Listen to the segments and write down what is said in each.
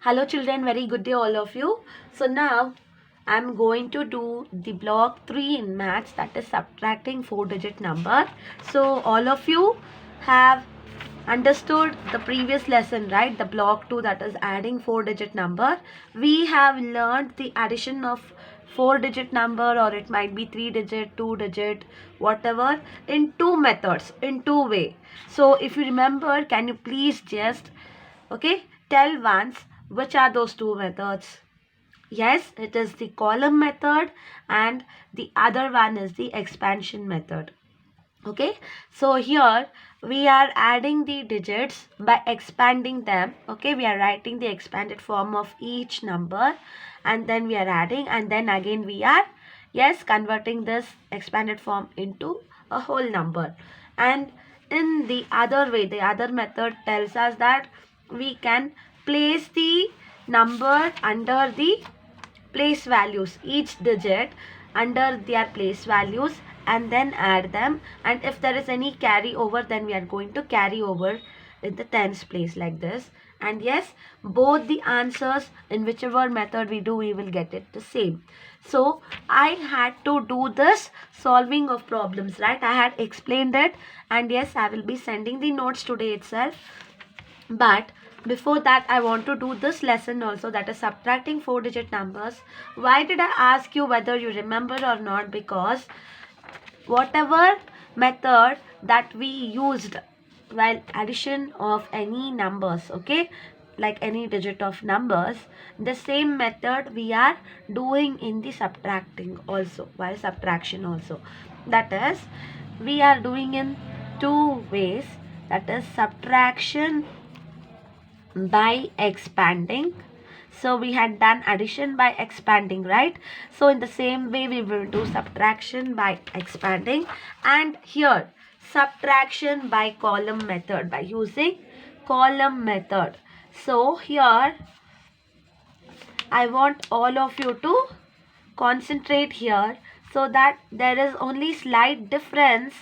Hello children, very good day all of you. So now I'm going to do the block 3 in maths, that is subtracting 4-digit number. So all of you have understood the previous lesson, right? The block 2, that is adding 4-digit number. We have learned the addition of 4-digit number, or it might be 3-digit, 2-digit, whatever, in two methods, in two way. So if you remember, can you please just tell once which are those two methods? Yes, it is the column method and the other one is the expansion method. Okay, so here we are adding the digits by expanding them. Okay, we are writing the expanded form of each number and then we are adding, and then again we are converting this expanded form into a whole number. And in the other way, the other method tells us that we can place the number under the place values, each digit under their place values, and then add them, and if there is any carry over, then we are going to carry over in the tens place like this. And yes, both the answers in whichever method we do, we will get it the same. So I had to do this solving of problems, right? I had explained it, and yes, I will be sending the notes today itself. But before that, I want to do this lesson also, that is subtracting 4-digit numbers. Why did I ask you whether you remember or not? Because whatever method that we used while addition of any numbers, okay, like any digit of numbers, the same method we are doing in the subtracting also, while subtraction also. That is, we are doing in two ways, that is subtraction by expanding. So we had done addition by expanding, right? So in the same way we will do subtraction by expanding, and here subtraction by column method, by using column method. So here I want all of you to concentrate here, so that there is only slight difference.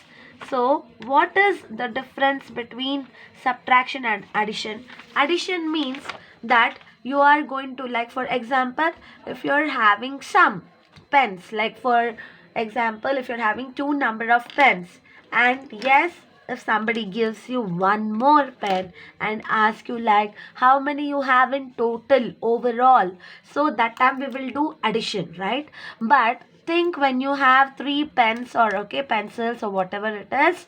So what is the difference between subtraction and addition? Addition means that you are going to, like for example, if you are having some pens, like for example, if you are having two number of pens, and yes, if somebody gives you one more pen and ask you like how many you have in total overall, so that time we will do addition, right? But think when you have three pens, or pencils or whatever it is,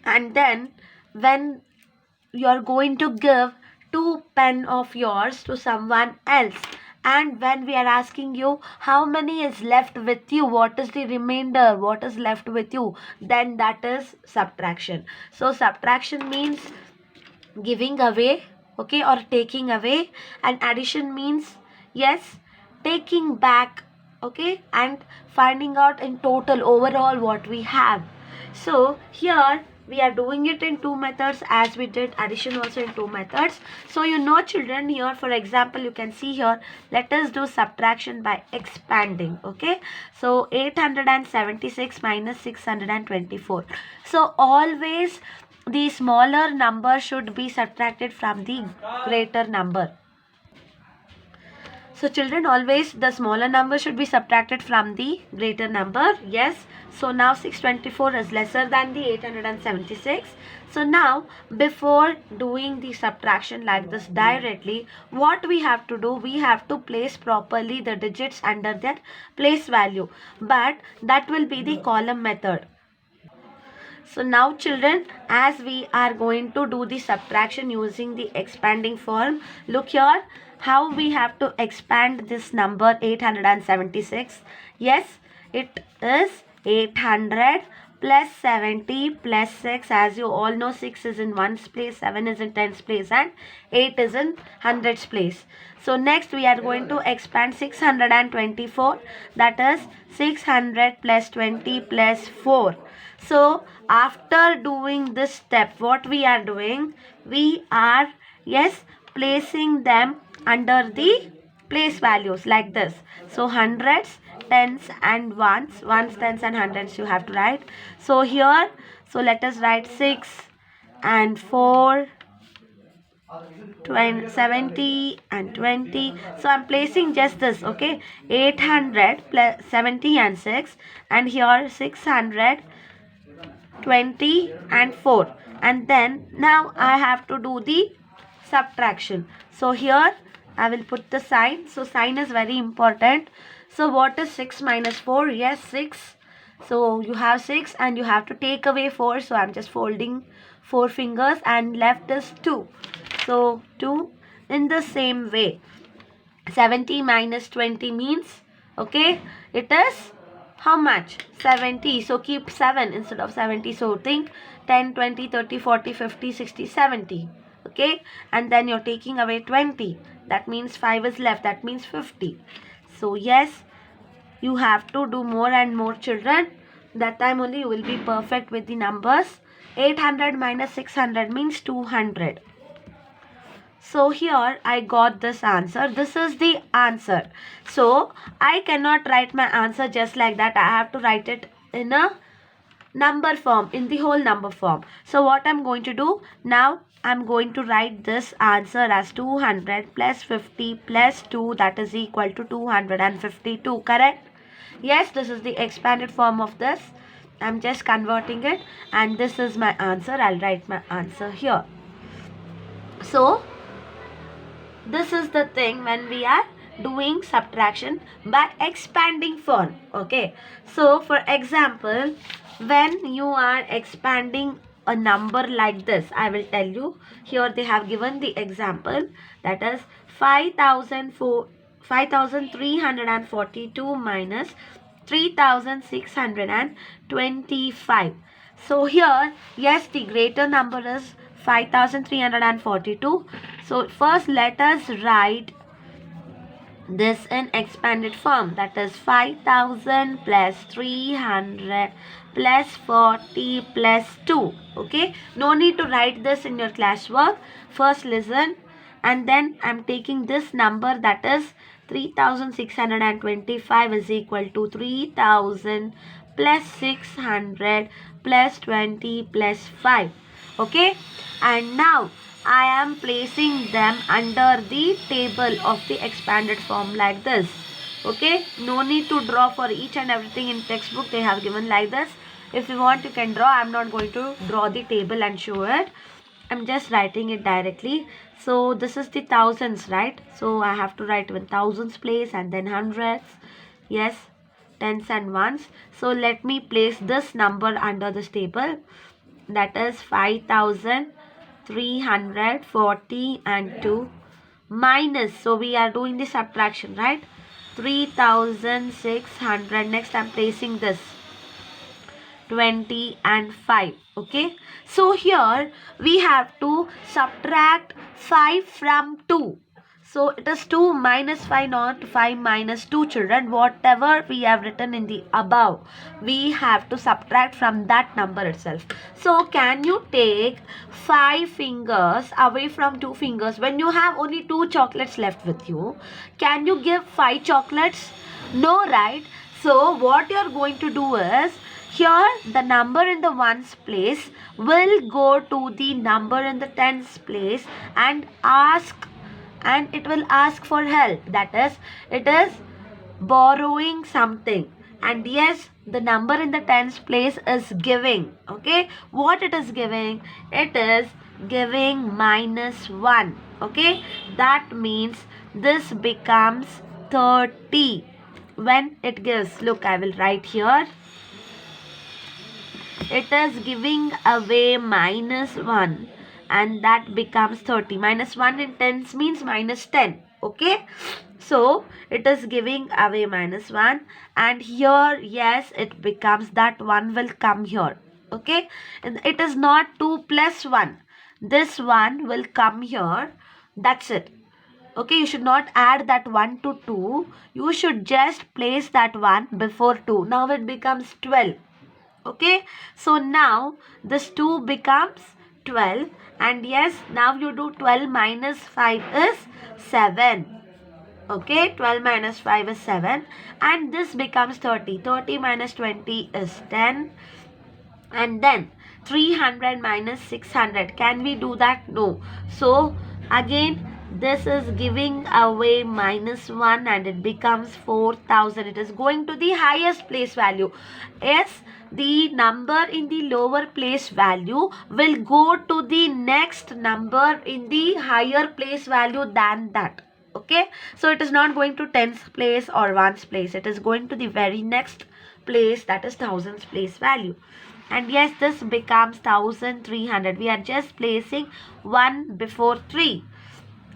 and then when you are going to give two pen of yours to someone else, and when we are asking you how many is left with you, what is the remainder, what is left with you, then that is subtraction. So subtraction means giving away, okay, or taking away, and addition means yes, taking back, okay, and finding out in total overall what we have. So here we are doing it in two methods, as we did addition also in two methods. So you know children, here for example you can see here, let us do subtraction by expanding. Okay, so 876 minus 624. So always the smaller number should be subtracted from the greater number. So children, always the smaller number should be subtracted from the greater number. Yes. So now 624 is lesser than the 876. So now before doing the subtraction like this directly, what we have to do, we have to place properly the digits under their place value. But that will be the column method. So now children, as we are going to do the subtraction using the expanding form, look here how we have to expand this number 876. Yes, it is 800 plus 70 plus 6. As you all know, 6 is in ones place, 7 is in tens place, and 8 is in hundreds place. So next we are going to expand 624, that is 600 plus 20 plus 4. So after doing this step, what we are doing, we are placing them under the place values like this. So hundreds, tens and ones, tens and hundreds you have to write. So here, so let us write 6 and 4 70 and 20. So I'm placing just this, okay? 800 plus 70 and 6, and here 600, 20 and 4. And then now I have to do the subtraction. So here I will put the sign. So sign is very important. So what is 6 minus 4? Yes, 6. So you have 6 and you have to take away 4. So I'm just folding 4 fingers, and left is 2. So 2. In the same way, 70 minus 20 means, okay, it is how much? 70. So keep 7 instead of 70. So think 10, 20, 30, 40, 50, 60, 70. Okay, and then you're taking away 20. That means 5 is left. That means 50. So yes, you have to do more and more, children. That time only you will be perfect with the numbers. 800 minus 600 means 200. So here I got this answer. This is the answer. So I cannot write my answer just like that. I have to write it in a number form, in the whole number form. So what I'm going to do now, I'm going to write this answer as 200 plus 50 plus 2, that is equal to 252. Correct? Yes, this is the expanded form of this. I'm just converting it, and this is my answer. I'll write my answer here. So this is the thing when we are doing subtraction by expanding form. Okay, so for example, when you are expanding a number like this, I will tell you. Here they have given the example, that is 5342 minus 3625. So here, yes, the greater number is 5342. So first let us write this in expanded form, that is 5000 plus 300 plus 40 plus 2. Okay, no need to write this in your classwork. First listen, and then I'm taking this number, that is 3625 is equal to 3000 plus 600 plus 20 plus 5. Okay, and now I am placing them under the table of the expanded form like this. Okay, no need to draw for each and everything in textbook. They have given like this. If you want, you can draw. I'm not going to draw the table and show it. I'm just writing it directly. So this is the thousands, right? So I have to write in thousands place, and then hundreds. Yes, tens and ones. So let me place this number under this table. That is 5340 and 2 minus, so we are doing the subtraction, right? 3600. Next I'm placing this 20 and 5. Okay, so here we have to subtract 5 from 2. So it is 2 minus 5, not 5 minus 2, children. Whatever we have written in the above, we have to subtract from that number itself. So can you take 5 fingers away from 2 fingers? When you have only 2 chocolates left with you, can you give 5 chocolates? No, right? So what you are going to do is, here the number in the ones place will go to the number in the tens place and it will ask for help. That is, it is borrowing something. And yes, the number in the tens place is giving. Okay, what it is giving? It is giving minus 1. Okay, that means this becomes 30 when it gives. Look, I will write here. It is giving away minus 1, and that becomes 30. Minus 1 in tens means minus 10. Okay, so it is giving away minus 1, and here, yes, it becomes that 1 will come here. Okay, and it is not 2 plus 1. This 1 will come here. That's it. Okay, you should not add that 1 to 2. You should just place that 1 before 2. Now it becomes 12. Okay, so now this 2 becomes 12, and yes, now you do 12 minus 5 is 7. Okay, 12 minus 5 is 7, and this becomes 30. 30 minus 20 is 10, and then 300 minus 600. Can we do that? No. So Again, this is giving away -1 and it becomes 4000. It is going to the highest place value. Yes, the number in the lower place value will go to the next number in the higher place value than that. Okay, so it is not going to tens place or ones place. It is going to the very next place, that is thousands place value. And yes, this becomes 1300. We are just placing 1 before 3.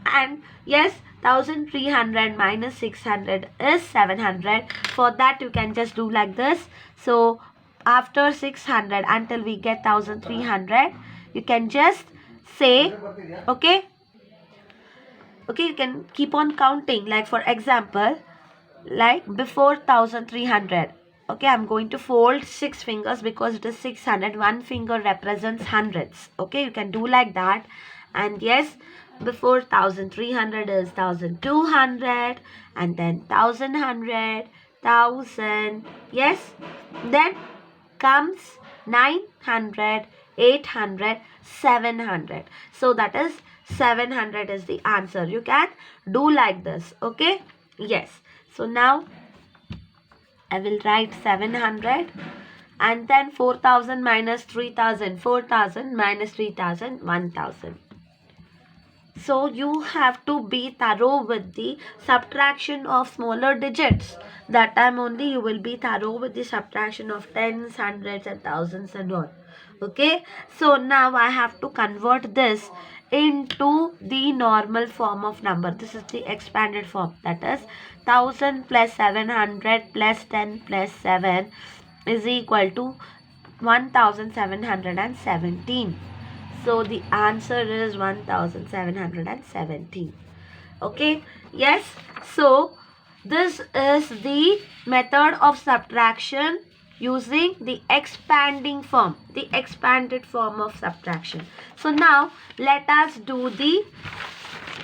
And yes, 1300 minus 600 is 700. For that you can just do like this. So after 600 until we get 1300, you can just say, okay, you can keep on counting. Like for example, like before 1300, okay, I'm going to fold 6 fingers because it is 600. One finger represents hundreds. Okay, you can do like that. And yes, before 1300 is 1200, and then 1100, 1000. Yes, then comes 900, 800, 700. So that is 700 is the answer. You can do like this. Okay, yes. So now I will write 700, and then 4000 minus 3000, 4000 minus 3000, 1000. So you have to be thorough with the subtraction of smaller digits. That time only you will be thorough with the subtraction of tens, hundreds and thousands and all. Okay. So now I have to convert this into the normal form of number. This is the expanded form. That is 1000 plus 700 plus 10 plus 7 is equal to 1717. So the answer is 1717. Okay. Yes. So this is the method of subtraction using the expanding form, the expanded form of subtraction. So now let us do the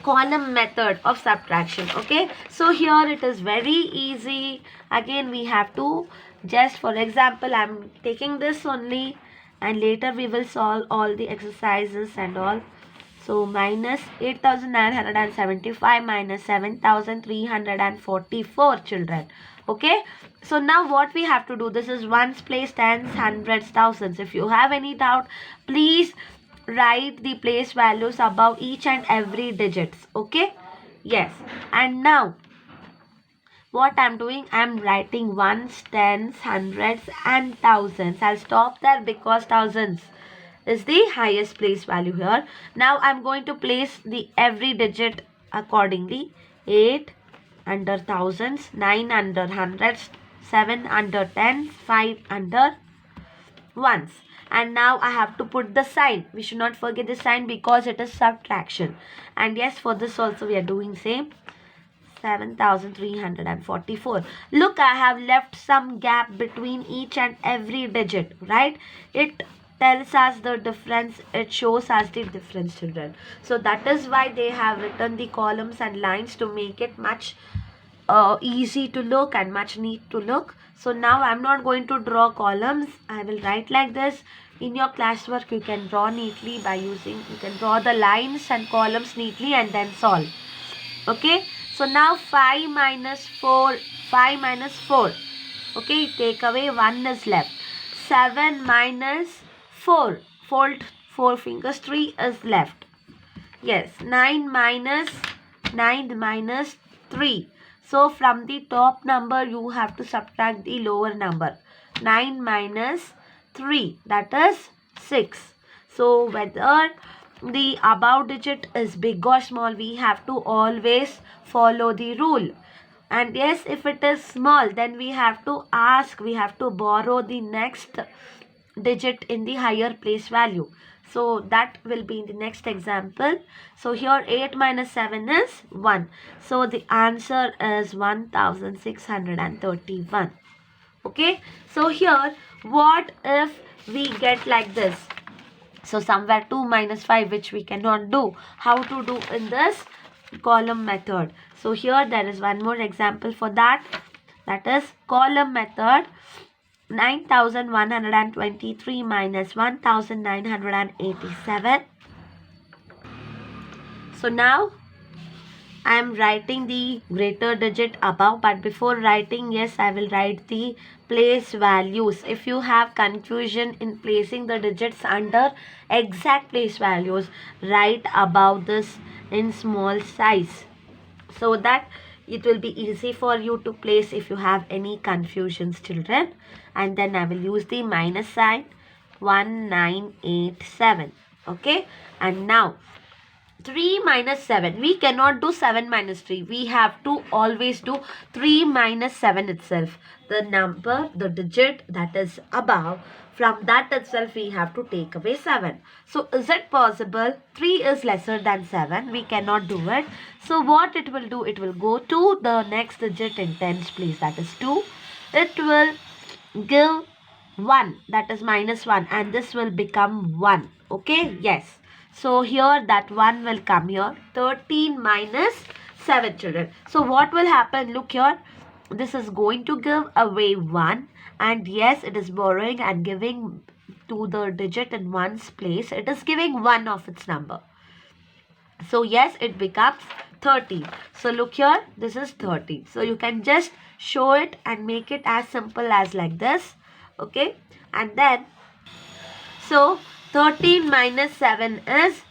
column method of subtraction. Okay, so here it is very easy. Again, we have to just, for example, I'm taking this only, and later we will solve all the exercises and all. So minus 8975 minus 7344, children. Okay, so now what we have to do, this is ones, place, tens, hundreds, thousands. If you have any doubt, please write the place values above each and every digits. Okay, yes. And now what I'm doing, I'm writing ones, tens, hundreds and thousands. I'll stop there because thousands is the highest place value here. Now I'm going to place the every digit accordingly. 8 under thousands, 9 under hundreds, 7 under tens, 5 under ones. And now I have to put the sign. We should not forget the sign because it is subtraction. And yes, for this also we are doing same. 7344. Look, I have left some gap between each and every digit, right? It tells us the difference. It shows us the difference, children. So that is why they have written the columns and lines to make it much easy to look and much neat to look. So now I'm not going to draw columns. I will write like this. In your classwork, you can draw neatly by using, you can draw the lines and columns neatly and then solve. Okay. So now 5 minus 4, 5 minus 4. Okay, take away 1 is left. 7 minus 4, fold 4 fingers, 3 is left. Yes, 9 minus 3. So from the top number you have to subtract the lower number. 9 minus 3, that is 6. So whether the above digit is big or small, we have to always follow the rule. And yes, if it is small, then we have to ask, we have to borrow the next digit in the higher place value. So that will be in the next example. So here 8 minus 7 is 1. So the answer is 1631. Okay. So here, what if we get like this? So somewhere 2 minus 5, which we cannot do. How to do in this column method? So here there is one more example for that. That is column method. 9123 minus 1987. So now I am writing the greater digit above, but before writing, yes, I will write the place values. If you have confusion in placing the digits under exact place values, write above this in small size, so that it will be easy for you to place if you have any confusions, children. And then I will use the minus sign, 1987. Okay, and now 3 minus 7. We cannot do 7 minus 3. We have to always do 3 minus 7 itself. The number, the digit that is above, from that itself we have to take away 7. So is it possible? 3 is lesser than 7. We cannot do it. So what it will do? It will go to the next digit in tens place, that is 2. It will give 1, that is minus 1, and this will become 1. Okay, yes. So here that 1 will come here. 13 minus 7, children. So what will happen? Look here. This is going to give away 1. And yes, it is borrowing and giving to the digit in 1's place. It is giving 1 of its number. So yes, it becomes 13. So look here. This is 13. So you can just show it and make it as simple as like this. Okay. And then, so 13 minus 7 is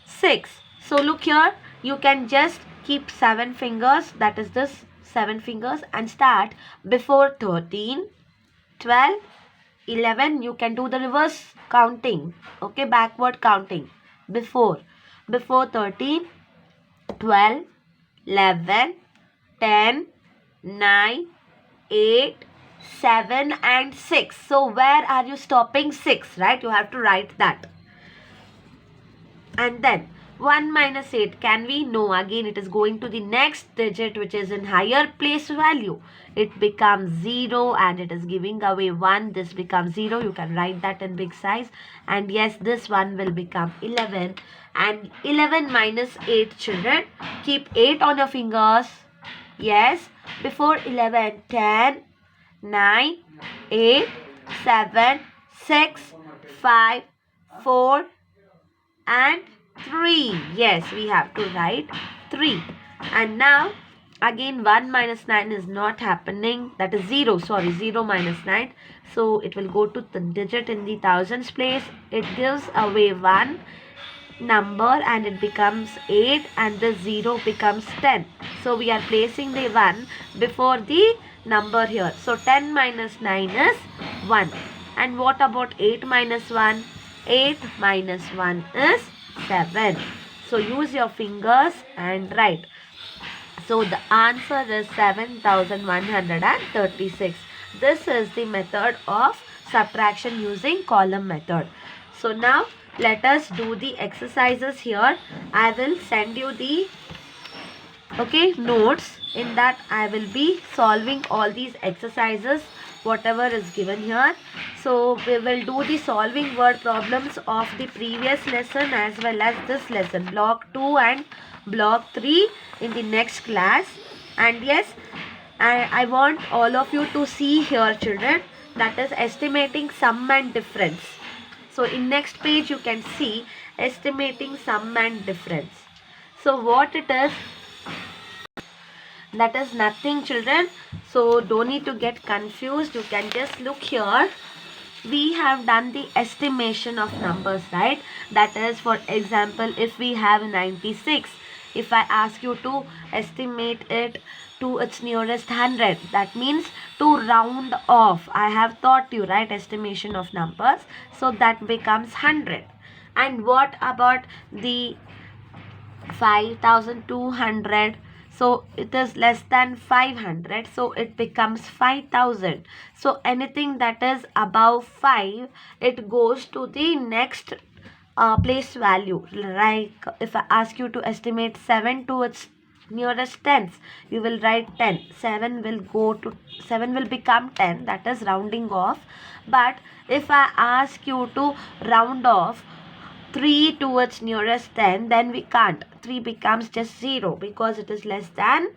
6. So look here, you can just keep 7 fingers, that is this 7 fingers, and start before 13, 12, 11. You can do the reverse counting, okay, backward counting. Before 13, 12, 11, 10, 9, 8, 7 and 6. So where are you stopping? 6, right? You have to write that. And then 1 minus 8, can we? No, again it is going to the next digit which is in higher place value. It becomes 0 and it is giving away 1. This becomes 0. You can write that in big size. And yes, this one will become 11. And 11 minus 8, children, keep 8 on your fingers. Yes, before 11, 10, 9, 8, 7, 6, 5, 4 and 3. Yes, we have to write 3. And now again 1 minus 9 is not happening. That is 0. Sorry, 0 minus 9. So it will go to the digit in the thousands place. It gives away 1 number and it becomes 8, and the 0 becomes 10. So we are placing the 1 before the number here. So 10 minus 9 is 1. And what about 8 minus 1? 8 minus 1 is 7. So use your fingers and write. So the answer is 7136. This is the method of subtraction using column method. So now let us do the exercises here. I will send you the notes. In that I will be solving all these exercises whatever is given here. So we will do the solving word problems of the previous lesson as well as this lesson, block 2 and block 3, in the next class. And yes, I want all of you to see here, children, that is estimating sum and difference. So in next page you can see estimating sum and difference. So what it is, that is nothing, children. So don't need to get confused. You can just look here. We have done the estimation of numbers, right? That is, for example, if we have 96, if I ask you to estimate it to its nearest 100, that means to round off. I have taught you, right, estimation of numbers. So that becomes 100. And what about the 5200? So it is less than 500, so it becomes 5000. So anything that is above 5, it goes to the next place value. Like if I ask you to estimate 7 to its nearest tens, you will write 10. 7 will become 10, that is rounding off. But if I ask you to round off 3 to its nearest 10, then we can't. 3 becomes just 0 because it is less than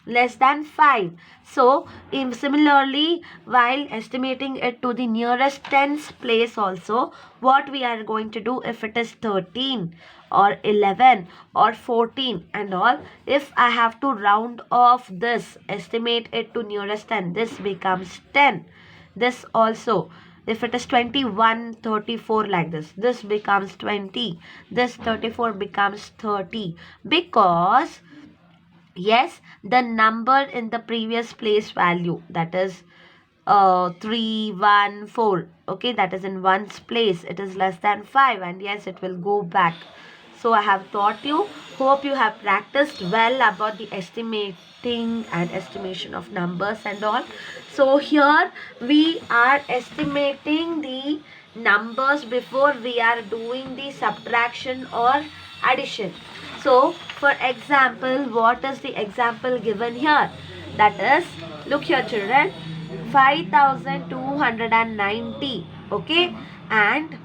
less than 5. So similarly, while estimating it to the nearest tens place also, what we are going to do, if it is 13 or 11 or 14 and all, if I have to round off this, estimate it to nearest 10, this becomes 10. This also, if it is 21, 34 like this becomes 20, this 34 becomes 30, because yes, the number in the previous place value, that is 3 1 4, okay, that is in ones place, it is less than 5, and yes, it will go back. So I have taught you. Hope you have practiced well about the estimating and estimation of numbers and all. So here we are estimating the numbers before we are doing the subtraction or addition. So for example, what is the example given here? That is, look here children, 5290, okay, and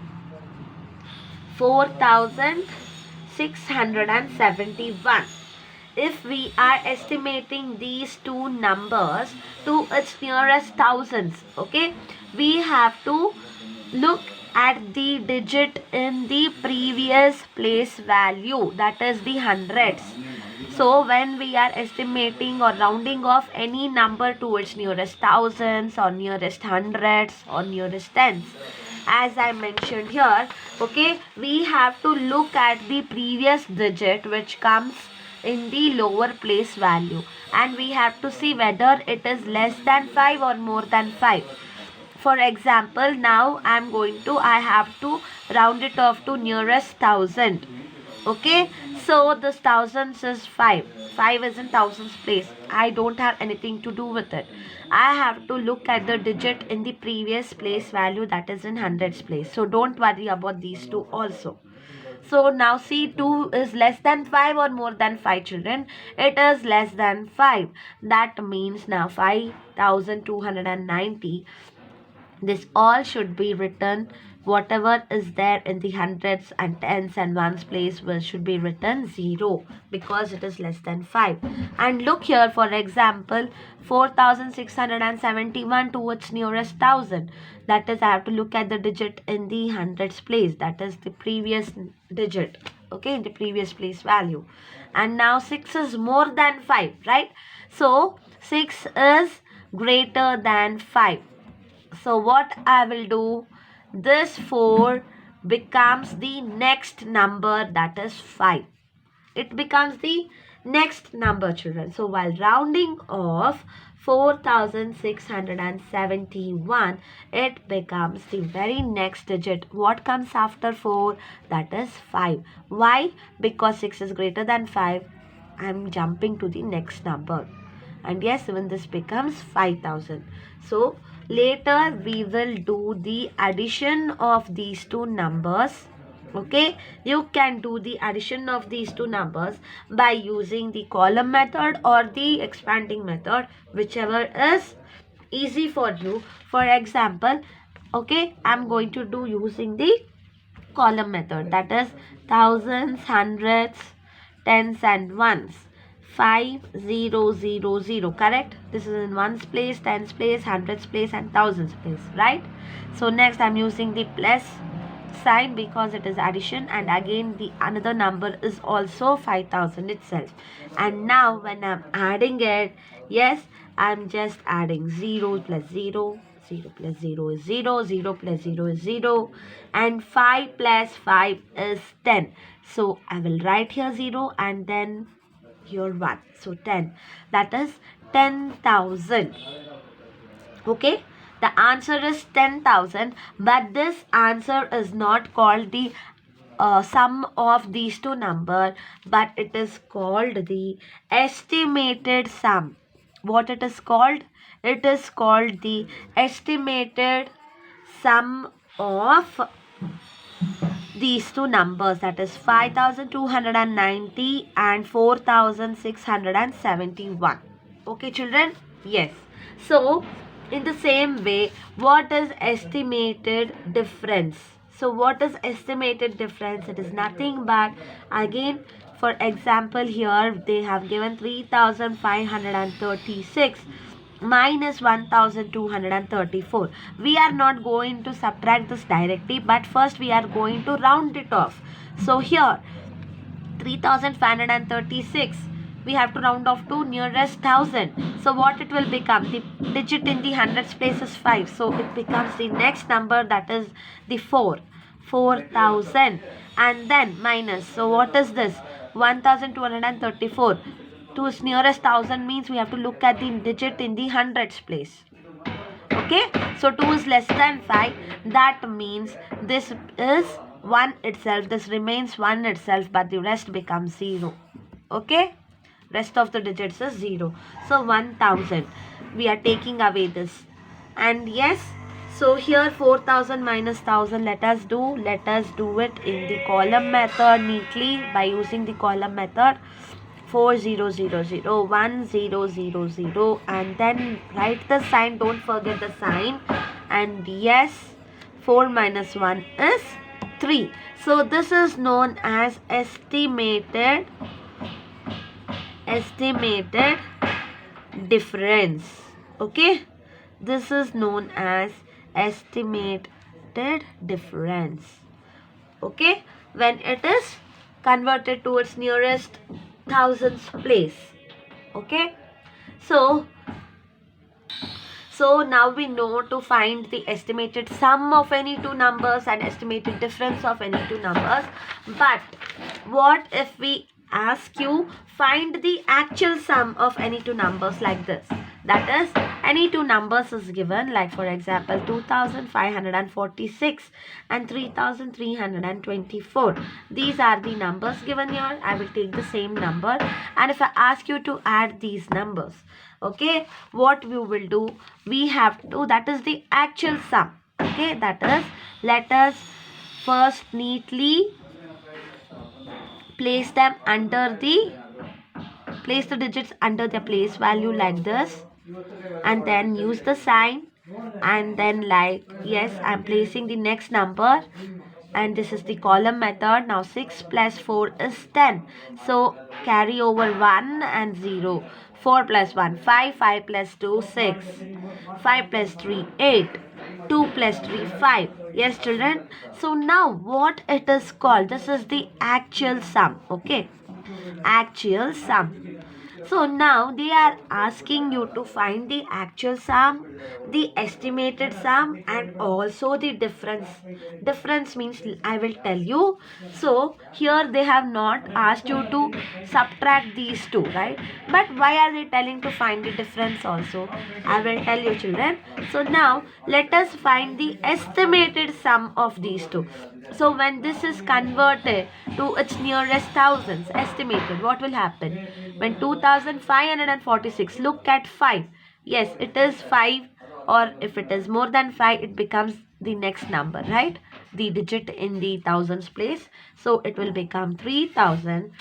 4671. If we are estimating these two numbers to its nearest thousands, okay, we have to look at the digit in the previous place value, that is the hundreds. So when we are estimating or rounding off any number to its nearest thousands or nearest hundreds or nearest tens, as I mentioned here, okay, we have to look at the previous digit which comes in the lower place value, and we have to see whether it is less than 5 or more than 5. For example, now I have to round it off to nearest thousand. Okay, so this thousands is 5. 5 is in thousands place. I don't have anything to do with it. I have to look at the digit in the previous place value, that is in hundreds place. So don't worry about these two also. So now see, 2 is less than 5 or more than 5 children. It is less than 5. That means now 5290. This all should be written. Whatever is there in the hundreds and tens and ones place should be written 0, because it is less than 5. And look here, for example, 4671 to its nearest thousand. That is, I have to look at the digit in the hundreds place. That is the previous digit. Okay, in the previous place value. And now 6 is more than 5, right? So 6 is greater than 5. So what I will do, this 4 becomes the next number, that is 5. It becomes the next number children. So while rounding off 4671, it becomes the very next digit. What comes after 4? That is 5. Why? Because 6 is greater than 5. I am jumping to the next number. And yes, even this becomes 5000. So later we will do the addition of these two numbers. Okay, you can do the addition of these two numbers by using the column method or the expanding method, whichever is easy for you. For example, okay, I'm going to do using the column method, that is thousands, hundreds, tens and ones. 5000, correct? This is in ones place, tens place, hundreds place and thousands place, right? So next I'm using the plus sign because it is addition, and again the another number is also 5000 itself. And now when I'm adding it, yes, I'm just adding 0 plus 0, 0 plus 0 is 0, 0 plus 0 is 0, and 5 plus 5 is 10. So I will write here 0 and then here 1. So 10. That is 10,000. Okay. The answer is 10,000. But this answer is not called the sum of these two numbers, but it is called the estimated sum. What it is called? It is called the estimated sum of these two numbers, that is 5290 and 4671. Okay children? Yes. So in the same way, what is estimated difference? So what is estimated difference? It is nothing but again For example, here they have given 3536 minus 1234. We are not going to subtract this directly, but first we are going to round it off. So here 3536, we have to round off to nearest thousand. So what it will become? The digit in the hundreds place is 5. So it becomes the next number, that is the 4000. And then minus. So what is this? 1234. To its nearest thousand means we have to look at the digit in the hundreds place. Okay, so 2 is less than 5. That means this is 1 itself. This remains 1 itself, but the rest becomes 0. Okay, rest of the digits is 0. So 1000. We are taking away this. And yes, so here 4000 minus 1000, let us do it in the column method neatly by using the column method. 4000 1000, and then write the sign, don't forget the sign. And yes, 4 minus 1 is 3. So this is known as estimated difference. Okay, this is known as estimated difference. Okay, when it is converted to its nearest thousands place. Okay, so now we know to find the estimated sum of any two numbers and estimated difference of any two numbers. But what if we ask you find the actual sum of any two numbers like this? That is, any two numbers is given, like for example 2546 and 3324. These are the numbers given here. I will take the same number, and if I ask you to add these numbers, okay, what we will do, we have to, that is the actual sum. Okay, that is, let us first neatly place the digits under their place value like this, and then use the sign, and then like, yes, I'm placing the next number, and this is the column method. Now 6 plus 4 is 10, so carry over 1 and 0. 4 plus 1 5, 5 plus 2 6, 5 plus 3 8, 2 plus 3 5. Yes children, so now what it is called, this is the actual sum. Okay, actual sum. So now they are asking you to find the actual sum, the estimated sum, and also the difference. Difference means I will tell you. So here they have not asked you to subtract these two, right? But why are they telling to find the difference also? I will tell you children. So now let us find the estimated sum of these two. So when this is converted to its nearest thousands, estimated, what will happen? When 2546, look at 5. Yes, it is 5, or if it is more than 5, it becomes the next number, right? The digit in the thousands place. So it will become 3000.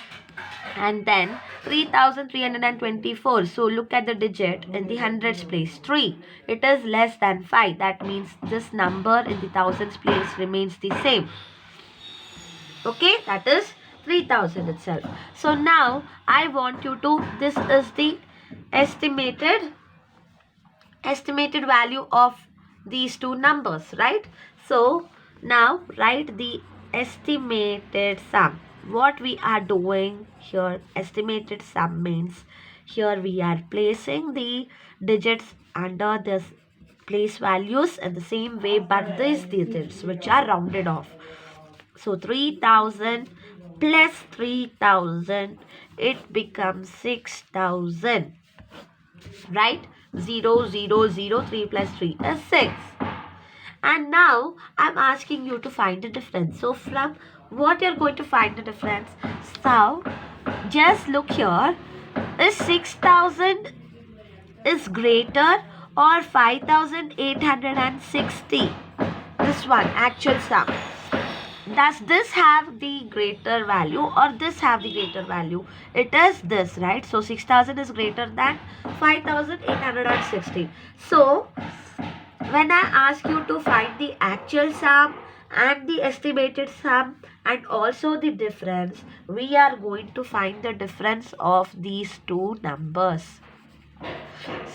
And then 3324. So look at the digit in the hundreds place, 3. It is less than 5. That means this number in the thousands place remains the same. Okay, that is 3000 itself. So now I want you to, this is the estimated value of these two numbers, right? So now write the estimated sum. What we are doing here, estimated sum means here we are placing the digits under this place values in the same way, but these digits which are rounded off. So 3000 plus 3000, it becomes 6000, right? 0 0 0, 3 plus 3 is 6. And now I'm asking you to find the difference. So from what you're going to find the difference? So just look here. Is 6000 is greater or 5860? This one, actual sum. Does this have the greater value or this have the greater value? It is this, right? So 6000 is greater than 5860. So when I ask you to find the actual sum and the estimated sum, and also the difference. We are going to find the difference of these two numbers.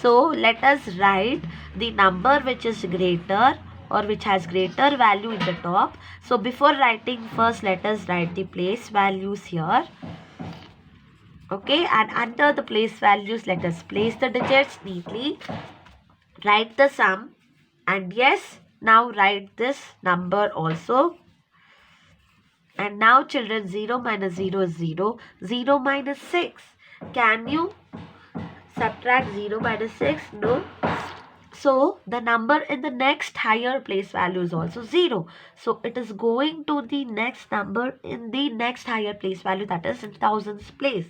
So let us write the number which is greater or which has greater value in the top. So before writing, first let us write the place values here. Okay, and under the place values, let us place the digits neatly. Write the sum, and yes, now write this number also. And now children, 0 minus 0 is 0. 0 minus 6. Can you subtract 0 minus 6? No. So the number in the next higher place value is also 0. So it is going to the next number in the next higher place value, that is in thousands place.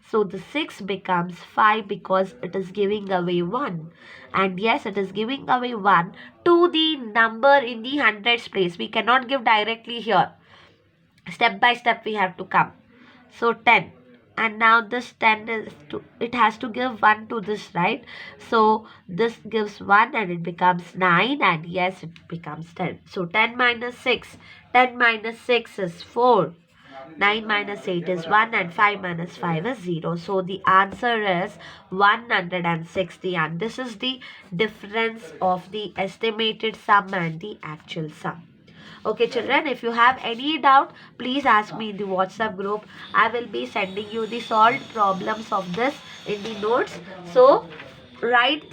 So the 6 becomes 5 because it is giving away 1. And yes, it is giving away 1 to the number in the hundreds place. We cannot give directly here. Step by step we have to come. So 10. And now this 10 is it has to give 1 to this, right? So this gives 1 and it becomes 9, and yes, it becomes 10. So 10 minus 6. 10 minus 6 is 4. 9 minus 8 is 1, and 5 minus 5 is 0. So the answer is 160, and this is the difference of the estimated sum and the actual sum. Okay children, if you have any doubt, please ask me in the WhatsApp group. I will be sending you the solved problems of this in the notes. So write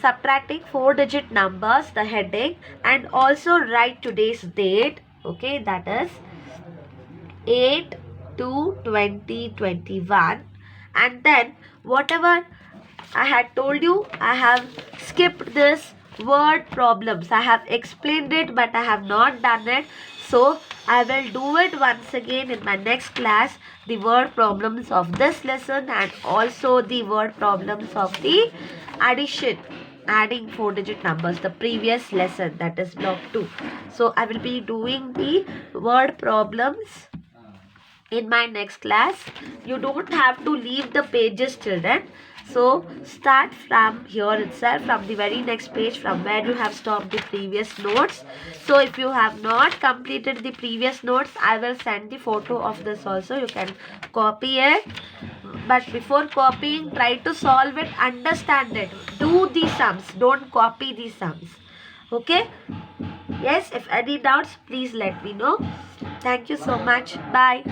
subtracting 4-digit numbers, the heading, and also write today's date. Okay, that is 8/2/2021. And then whatever I had told you, I have skipped this word problems. I have explained it, but I have not done it. So I will do it once again in my next class, the word problems of this lesson and also the word problems of the addition, adding 4-digit numbers, the previous lesson, that is block 2. So I will be doing the word problems in my next class. You don't have to leave the pages, children. So start from here itself, from the very next page from where you have stopped the previous notes. So if you have not completed the previous notes, I will send the photo of this also. You can copy it. But before copying, try to solve it, understand it. Do the sums. Don't copy the sums. Okay? Yes, if any doubts, please let me know. Thank you so much. Bye.